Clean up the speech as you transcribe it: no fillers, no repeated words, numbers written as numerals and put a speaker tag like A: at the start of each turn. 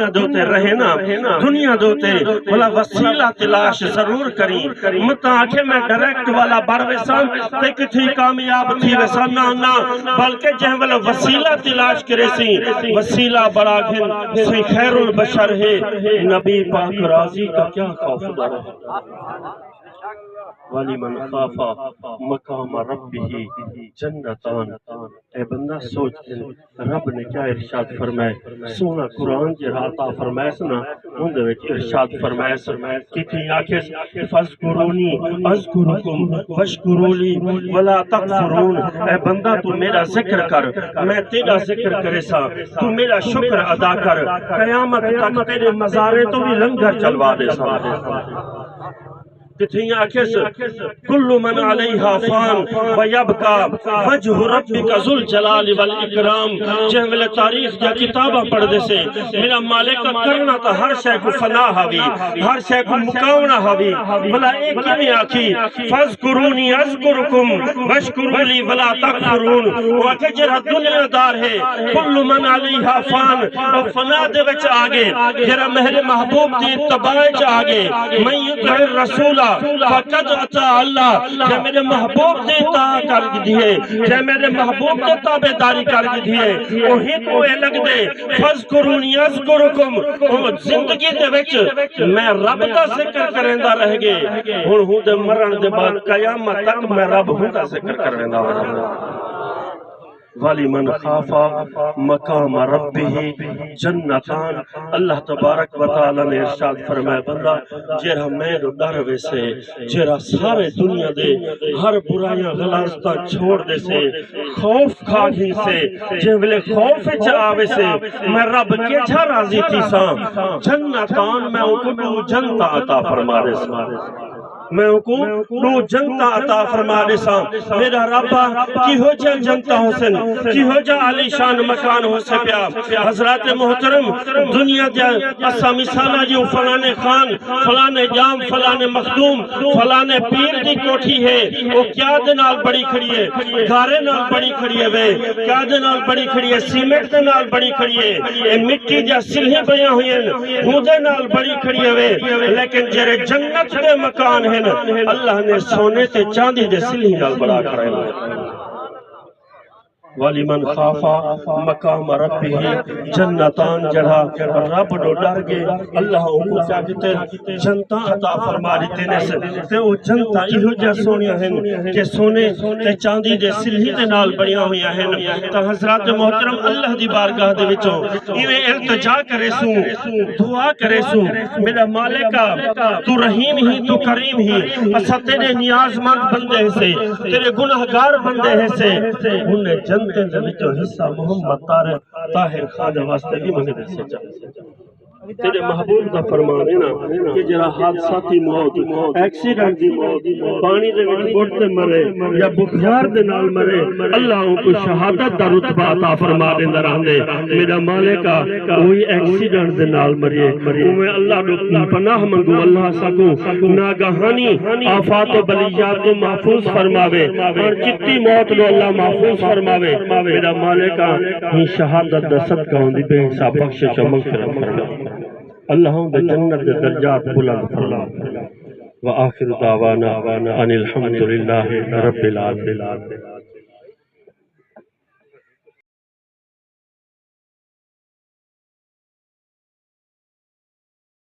A: دوتے رہے نا دنیا دوتے بھلا وسیلہ تلاش ضرور کریں متا آکھے میں ڈائریکٹ والا بار ویسان تے کتھی کامیاب تھی ویسان نہ بلکہ جہاں والا وسیلہ تلاش کرے سی وسیلہ بڑا گھن سی خیر البشر ہے نبی پاک راضی کا کیا خوف دار ہے وَلِمَنْ خَافَ مَقَامَ رَبِّهِ جَنَّتَانِ اے بندہ سوچ رب نے کیا ارشاد فرمائے سونا قرآن جی عطا فرمائے سنا اندھے وچ ارشاد فرمائے کتنی آکھس فَاذْكُرُونِي أَذْكُرُكُمْ وَاشْكُرُوا لِي وَلَا تَكْفُرُونَ اے بندہ تو میرا ذکر کر میں تیرا ذکر کرے سا تو میرا شکر ادا کر قیامت تک تیرے مزارے تو بھی لنگر چلوا دے سا کتنی آکھس کل من علیہا فان ویبقا وجہ ربک ذو الجلال والاکرام جہاں ملے تاریخ یا کتابہ پڑھ دے سے میرا مالک کرنا تا ہر شے کو فنا ہوئی ہر شے کو مکاونا ہوئی بلا ایک ہی میں آکھی فاذکرونی اذکرکم واشکروا لی ولا تکفرون واکہ جرہ دنیا دار ہے کل من علیہا فان اور فنا دے وچ آگے جرہ مہر محبوب دی اتباع چ آگے من یطع الرسولہ فقد اطاع اللہ کہ میرے محبوب نے اطاعت کر دیئے کہ میرے محبوب نے تابعداری کر دیئے وہی کو اے لگ دے فَاذْكُرُونِي أَذْكُرُكُمْ زندگی دے وچ میں رب کا ذکر کرندہ رہ گے ہوں دے مرن دے بعد قیامت تک میں رب ہوں کا ذکر کرندہ رہ گے وَلِمَنْ خَافَ مَقَامَ رَبِّهِ جَنَّتَانِ اللہ تبارک و تعالی نے ارشاد فرمائے بندہ جیرہ میں ڈر ویسے جیرہ سارے دنیا دے ہر برائیاں غلاستہ چھوڑ دے سے خوف کھا گھن سے جیولے خوف چاہوے سے میں رب کے چھا راضی تھی سا جنتان میں اکڑو جنتا عطا فرما دے سا میں کو نو جنتا عطا فرما دے سا میرا ربا کی ہو جا جنتا حسن کی ہو جا علی شان مکان ہو سکیا حضرات محترم دنیا دیا اسا مثالہ جو فلانے خان فلانے جام فلانے مخدوم فلانے پیر دی کوٹھی ہے وہ کیا دنال بڑی کھڑی ہے گارے نال بڑی کھڑی ہے وے کیا دنال بڑی کھڑی ہے سیمنٹ دنال بڑی کھڑی ہے اے مٹی جا سلہیں بیاں ہوئی ہیں ہودے نال بڑی کھڑی ہے وے لیکن جرے جنت دے مکان ہے اللہ نے سونے تے چاندی دے سلہی نال بڑا کرے وَلِمَنْ خَافَ مَقَامَ رَبِّهِ جَنَّتَان جڑا رب نو ڈر گے اللہ ان کو کیا کہتے جنتا عطا فرما دیتے نے تے او جنتا ایہو جا سونیاں ہیں کہ سونے تے چاندی دے سلہی دے نال بڑیاں ہویاں ہیں تا حضرات محترم اللہ دی بارگاہ دے وچوں ایویں التجا کرے سوں دعا کرے سوں میرا مالکا تو رحیم ہی تو کریم ہی اسا تیرے نیاز مند بندے سے تیرے گناہگار بندے سے انہیں جنتے دے وچوں حصہ محمد طاہر خان واسطے بھی مجھے سے چاہیے تیرے محبوب دا فرمان ہے نا کہ جرا حادثاتی موت ایکسیڈنٹ دی موت پانی دے وچ بڑھتے مرے یا بخار دے نال مرے اللہ ان کو شہادت دا رتبہ عطا فرما دیندا رہندے میرا مالکا کوئی ایکسیڈنٹ دے نال مرے اوے اللہ نو پناہ منگو اللہ سکو ناگہانی آفات و بلیات کو محفوظ فرماوے اور جتنی موت نو اللہ محفوظ فرماوے میرا مالکا ہی شہادت دا صدقہ ہوندی بے حساب بخشش و مغفرت فرما اللہ دے جنت دے درجات بلند فرما وآخر دعوانا ان الحمدللہ رب العالمین